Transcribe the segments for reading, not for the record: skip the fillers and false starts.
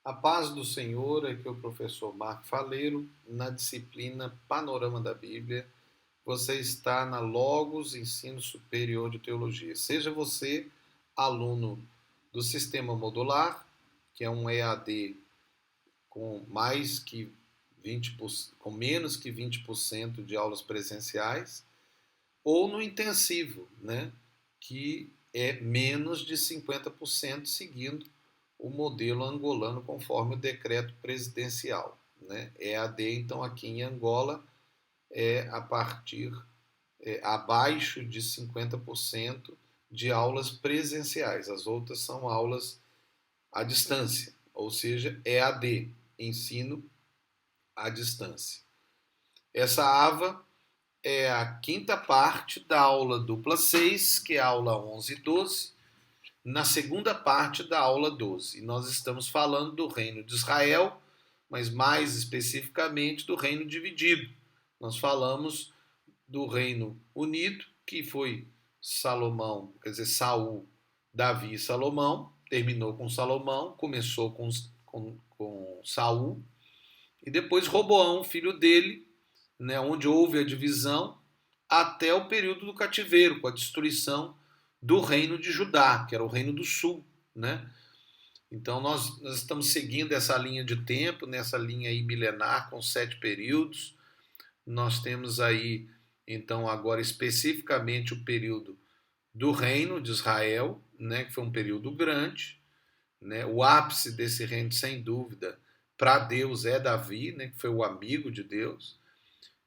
A paz do Senhor, aqui é o professor Marco Faleiro, na disciplina Panorama da Bíblia. Você está na Logos Ensino Superior de Teologia. Seja você aluno do Sistema Modular, que é um EAD com mais que 20%, com menos que 20% de aulas presenciais, ou no intensivo, né, que é menos de 50% seguindo o modelo angolano conforme o decreto presidencial, né? EAD, então, aqui em Angola é a partir abaixo de 50% de aulas presenciais. As outras são aulas à distância, ou seja, EAD, ensino à distância. Essa AVA é a quinta parte da aula dupla 6, que é a aula 11 e 12, na segunda parte da aula 12. E nós estamos falando do reino de Israel, mas mais especificamente do reino dividido. Nós falamos do reino unido, que foi Salomão, quer dizer, Saul, Davi e Salomão, terminou com Salomão, começou com Saul, e depois Roboão, filho dele, né, onde houve a divisão, até o período do cativeiro, com a destruição do reino de Judá, que era o reino do sul, né? Então nós estamos seguindo essa linha de tempo, nessa linha aí milenar, com 7 períodos. Nós temos aí, então, agora especificamente o período do reino de Israel, né, que foi um período grande, né? O ápice desse reino, sem dúvida, para Deus é Davi, né, que foi o amigo de Deus.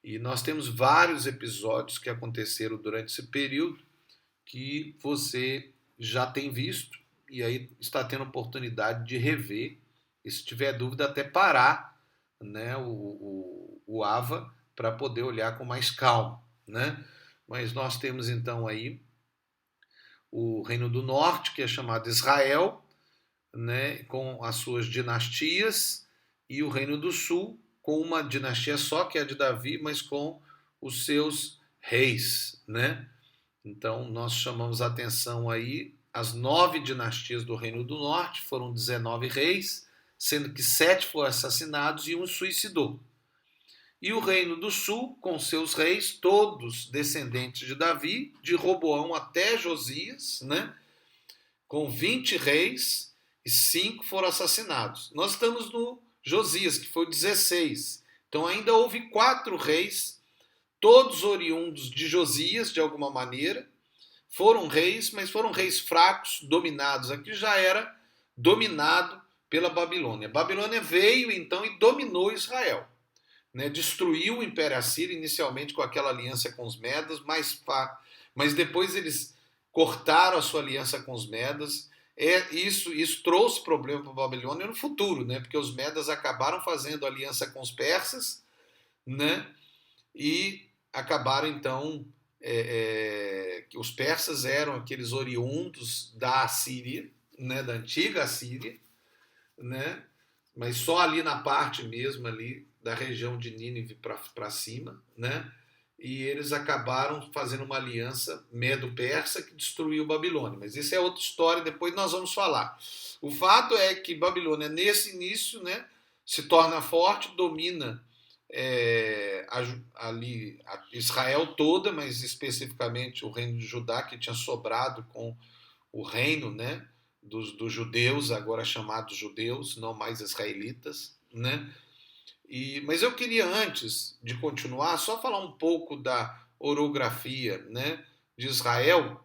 E nós temos vários episódios que aconteceram durante esse período que você já tem visto e aí está tendo oportunidade de rever e, se tiver dúvida, até parar, né, o AVA para poder olhar com mais calma, né? Mas nós temos então aí o Reino do Norte, que é chamado Israel, né, com as suas dinastias, e o Reino do Sul, com uma dinastia só, que é a de Davi, mas com os seus reis, né? Então, nós chamamos a atenção aí, as 9 dinastias do Reino do Norte, foram 19 reis, sendo que 7 foram assassinados e um suicidou. E o Reino do Sul, com seus reis, todos descendentes de Davi, de Roboão até Josias, né? Com 20 reis e 5 foram assassinados. Nós estamos no Josias, que foi 16. Então ainda houve 4 reis, todos oriundos de Josias, de alguma maneira. Foram reis, mas foram reis fracos, dominados. Aqui já era dominado pela Babilônia. A Babilônia veio então e dominou Israel, né? Destruiu o Império Assírio, inicialmente com aquela aliança com os Medas, mas depois eles cortaram a sua aliança com os Medas. Isso trouxe problema para a Babilônia no futuro, né? Porque os Medas acabaram fazendo aliança com os persas, né? E acabaram então que os persas eram aqueles oriundos da Assíria, né? Da antiga Assíria, né? Mas só ali na parte mesmo ali da região de Nínive para cima, né? E eles acabaram fazendo uma aliança medo-persa que destruiu Babilônia. Mas isso é outra história, depois nós vamos falar. O fato é que Babilônia, nesse início, né, se torna forte, domina ali a Israel toda, mas especificamente o reino de Judá, que tinha sobrado com o reino, né, dos judeus, agora chamados judeus, não mais israelitas, né? Mas eu queria, antes de continuar, só falar um pouco da orografia, né, de Israel,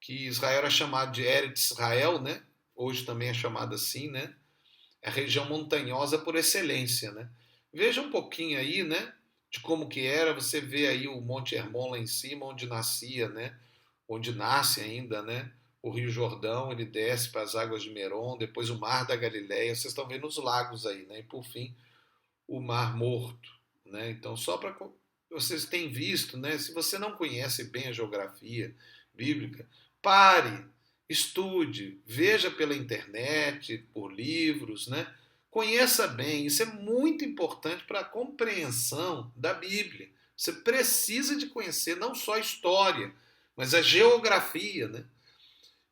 que Israel era chamado de Eretz Israel, né? Hoje também é chamado assim, né? É a região montanhosa por excelência, né? Veja um pouquinho aí, né, de como que era. Você vê aí o Monte Hermon lá em cima, onde nascia, né? Onde nasce ainda, né? O Rio Jordão, ele desce para as águas de Merom, depois o Mar da Galileia. Vocês estão vendo os lagos aí, né? E por fim o Mar Morto, né? Então, só para vocês terem visto, né? Se você não conhece bem a geografia bíblica, pare, estude, veja pela internet, por livros, né? Conheça bem, isso é muito importante para a compreensão da Bíblia. Você precisa de conhecer não só a história, mas a geografia, né?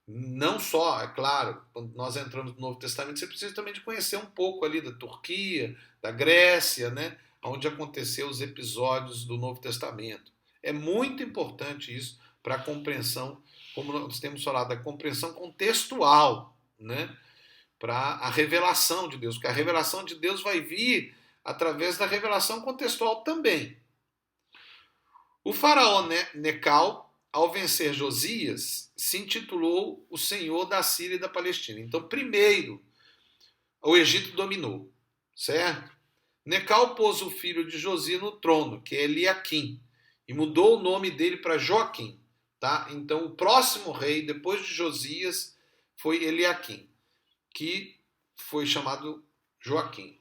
Não só, é claro, quando nós entramos no Novo Testamento, você precisa também de conhecer um pouco ali da Turquia, da Grécia, né? Onde aconteceu os episódios do Novo Testamento. É muito importante isso para a compreensão, como nós temos falado, da compreensão contextual, né? Para a revelação de Deus, porque a revelação de Deus vai vir através da revelação contextual também. O faraó Necal, ao vencer Josias, se intitulou o Senhor da Síria e da Palestina. Então, primeiro, o Egito dominou, certo? Necal pôs o filho de Josias no trono, que é Eliaquim, e mudou o nome dele para Joaquim. Tá? Então, o próximo rei, depois de Josias, foi Eliaquim, que foi chamado Joaquim.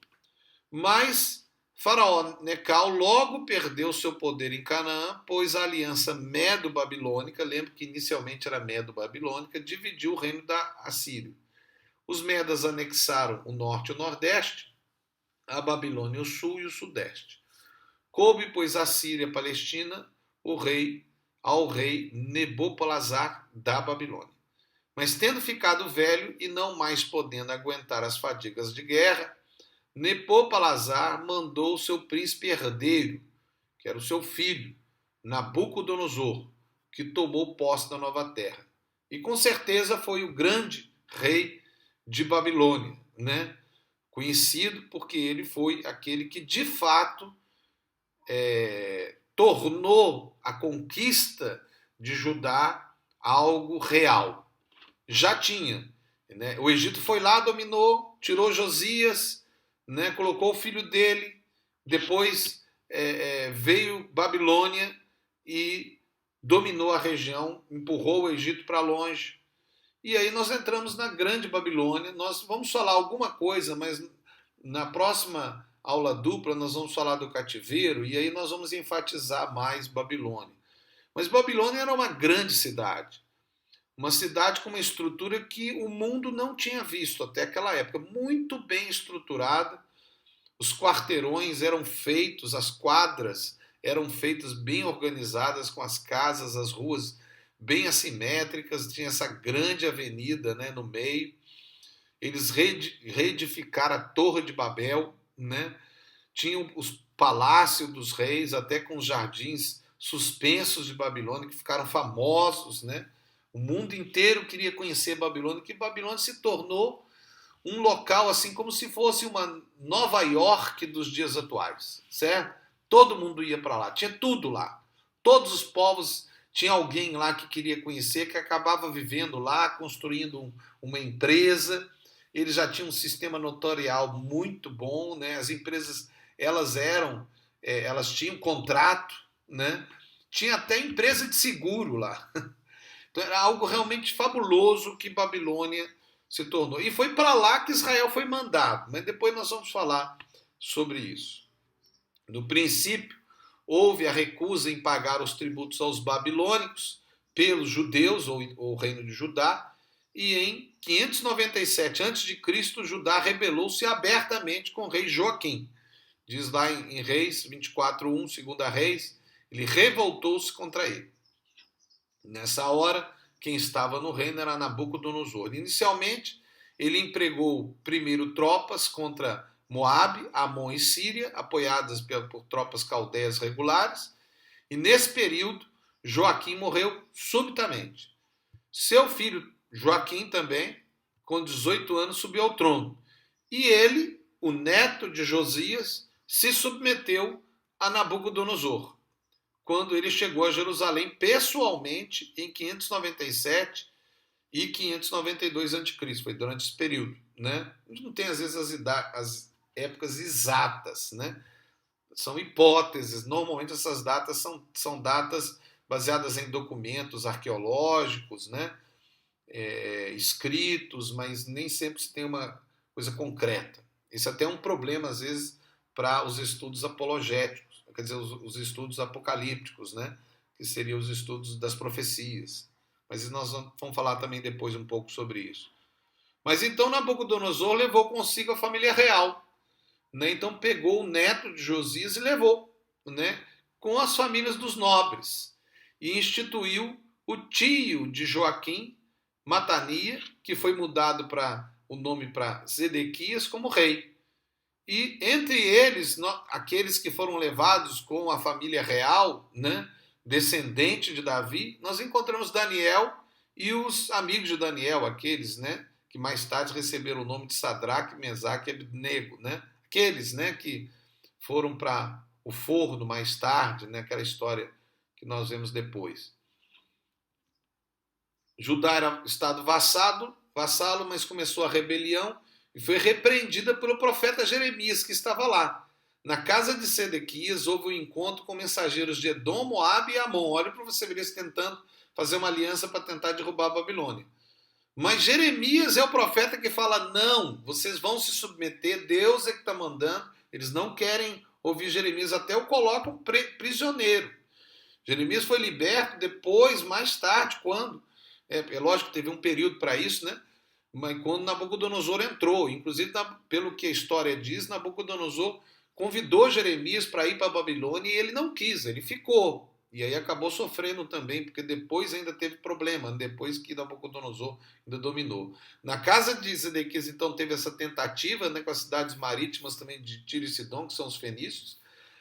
Mas Faraó Necal logo perdeu seu poder em Canaã, pois a aliança medo-babilônica, lembra que inicialmente era medo-babilônica, dividiu o reino da Assíria. Os medas anexaram o norte e o nordeste, a Babilônia o sul e o sudeste. Coube, pois, a Síria e a Palestina ao rei Nebopolazar da Babilônia. Mas tendo ficado velho e não mais podendo aguentar as fadigas de guerra, Nepopalazar mandou seu príncipe herdeiro, que era o seu filho, Nabucodonosor, que tomou posse da nova terra. E com certeza foi o grande rei de Babilônia, né? Conhecido porque ele foi aquele que de fato tornou a conquista de Judá algo real. Já tinha, né? O Egito foi lá, dominou, tirou Josias, né? Colocou o filho dele, depois veio Babilônia e dominou a região, empurrou o Egito para longe. E aí nós entramos na grande Babilônia. Nós vamos falar alguma coisa, mas na próxima aula dupla nós vamos falar do cativeiro e aí nós vamos enfatizar mais Babilônia. Mas Babilônia era uma grande cidade. Uma cidade com uma estrutura que o mundo não tinha visto até aquela época. Muito bem estruturada. Os quarteirões eram feitos, as quadras eram feitas bem organizadas, com as casas, as ruas bem assimétricas. Tinha essa grande avenida, né, no meio. Eles reedificaram a Torre de Babel, né? Tinham os palácios dos reis, até com os jardins suspensos de Babilônia, que ficaram famosos, né? O mundo inteiro queria conhecer Babilônia, que Babilônia se tornou um local assim como se fosse uma Nova York dos dias atuais, certo? Todo mundo ia para lá, tinha tudo lá. Todos os povos, tinha alguém lá que queria conhecer, que acabava vivendo lá, construindo uma empresa. Eles já tinham um sistema notorial muito bom, né? As empresas, elas tinham contrato, né? Tinha até empresa de seguro lá. Então era algo realmente fabuloso que Babilônia se tornou. E foi para lá que Israel foi mandado, mas depois nós vamos falar sobre isso. No princípio, houve a recusa em pagar os tributos aos babilônicos pelos judeus, ou o reino de Judá, e em 597 a.C., Judá rebelou-se abertamente com o rei Joaquim. Diz lá em Reis 24:1, 2 Reis, ele revoltou-se contra ele. Nessa hora, quem estava no reino era Nabucodonosor. Inicialmente, ele empregou primeiro tropas contra Moabe, Amon e Síria, apoiadas por tropas caldeias regulares. E nesse período, Joaquim morreu subitamente. Seu filho Joaquim também, com 18 anos, subiu ao trono. E ele, o neto de Josias, se submeteu a Nabucodonosor, quando ele chegou a Jerusalém pessoalmente em 597 e 592 a.C. Foi durante esse período, né? A gente não tem às vezes as épocas exatas, né? São hipóteses. Normalmente essas datas são datas baseadas em documentos arqueológicos, né? Escritos, mas nem sempre se tem uma coisa concreta. Isso até é um problema às vezes para os estudos apologéticos, quer dizer, os estudos apocalípticos, né? Que seriam os estudos das profecias. Mas nós vamos falar também depois um pouco sobre isso. Mas então Nabucodonosor levou consigo a família real, né? Então pegou o neto de Josias e levou, né? Com as famílias dos nobres, e instituiu o tio de Joaquim, Matania, que foi mudado o nome para Zedequias como rei. E entre eles, aqueles que foram levados com a família real, né, descendente de Davi, nós encontramos Daniel e os amigos de Daniel, aqueles, né, que mais tarde receberam o nome de Sadraque, Mesaque e Abednego, né? Aqueles, né, que foram para o forno mais tarde, né, aquela história que nós vemos depois. Judá era estado vassalo, mas começou a rebelião e foi repreendida pelo profeta Jeremias, que estava lá. Na casa de Sedequias houve um encontro com mensageiros de Edom, Moabe e Amon. Olha para você ver eles tentando fazer uma aliança para tentar derrubar a Babilônia. Mas Jeremias é o profeta que fala: não, vocês vão se submeter, Deus é que está mandando. Eles não querem ouvir Jeremias, até o colocam prisioneiro. Jeremias foi liberto depois, mais tarde, quando. É lógico que teve um período para isso, né? Mas quando Nabucodonosor entrou, inclusive, pelo que a história diz, Nabucodonosor convidou Jeremias para ir para a Babilônia e ele não quis, ele ficou. E aí acabou sofrendo também, porque depois ainda teve problema, depois que Nabucodonosor ainda dominou. Na casa de Zedequias, então, teve essa tentativa, né, com as cidades marítimas também de Tiro e Sidom, que são os fenícios.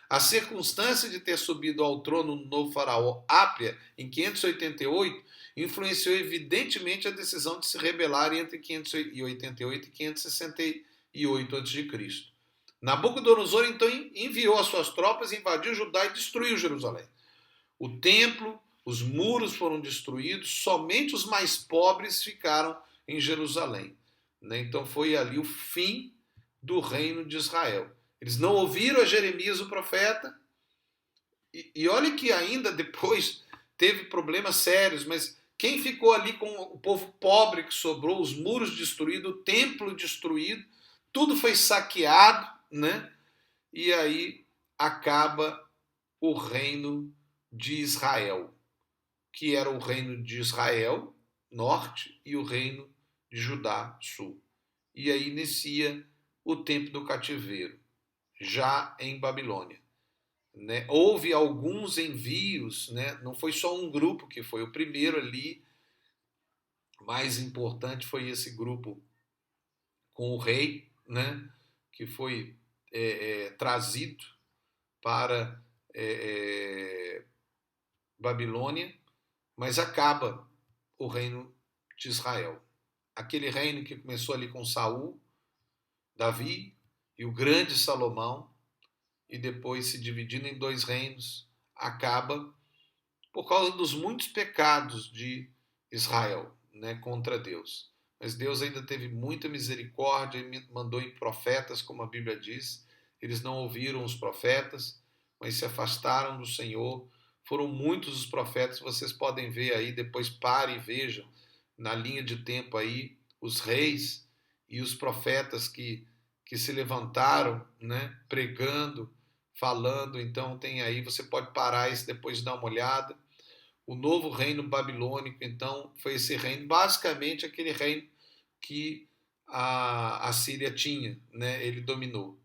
A circunstância de ter subido ao trono o novo faraó Ápria, em 588, influenciou evidentemente a decisão de se rebelar entre 588 e 568 a.C. Nabucodonosor então enviou as suas tropas, invadiu Judá e destruiu Jerusalém. O templo, os muros foram destruídos, somente os mais pobres ficaram em Jerusalém. Então foi ali o fim do reino de Israel. Eles não ouviram a Jeremias, o profeta, e olha que ainda depois teve problemas sérios, mas quem ficou ali com o povo pobre que sobrou, os muros destruídos, o templo destruído, tudo foi saqueado, né? E aí acaba o reino de Israel, que era o reino de Israel, norte, e o reino de Judá, sul. E aí inicia o tempo do cativeiro, já em Babilônia. Né? Houve alguns envios, né? Não foi só um grupo que foi. O primeiro ali, mais importante, foi esse grupo com o rei, né? Que foi trazido para Babilônia, mas acaba o reino de Israel. Aquele reino que começou ali com Saul, Davi e o grande Salomão, e depois se dividindo em dois reinos, acaba por causa dos muitos pecados de Israel, né, contra Deus. Mas Deus ainda teve muita misericórdia e mandou em profetas, como a Bíblia diz. Eles não ouviram os profetas, mas se afastaram do Senhor. Foram muitos os profetas, vocês podem ver aí, depois pare e vejam na linha de tempo aí os reis e os profetas que se levantaram, né, pregando, falando. Então tem aí, você pode parar isso depois de dar uma olhada. O novo reino babilônico, então, foi esse reino, basicamente aquele reino que a Síria tinha, né? Ele dominou.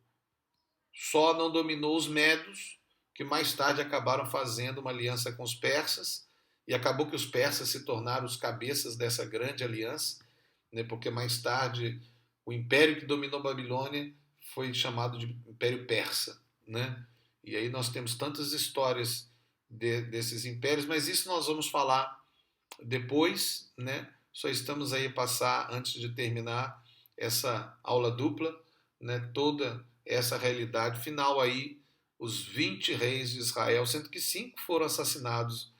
Só não dominou os medos, que mais tarde acabaram fazendo uma aliança com os persas, e acabou que os persas se tornaram os cabeças dessa grande aliança, né? Porque mais tarde o império que dominou a Babilônia foi chamado de Império Persa, né? E aí nós temos tantas histórias desses impérios, mas isso nós vamos falar depois, né? Só estamos aí a passar, antes de terminar essa aula dupla, né? Toda essa realidade final aí, os 20 reis de Israel, sendo que 5 foram assassinados,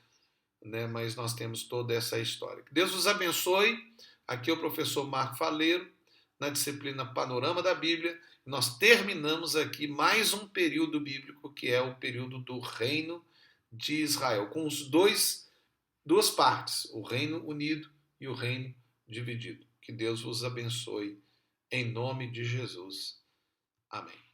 né? Mas nós temos toda essa história. Que Deus os abençoe. Aqui é o professor Marco Faleiro, na disciplina Panorama da Bíblia. Nós terminamos aqui mais um período bíblico, que é o período do Reino de Israel, com duas partes, o Reino Unido e o Reino Dividido. Que Deus vos abençoe, em nome de Jesus. Amém.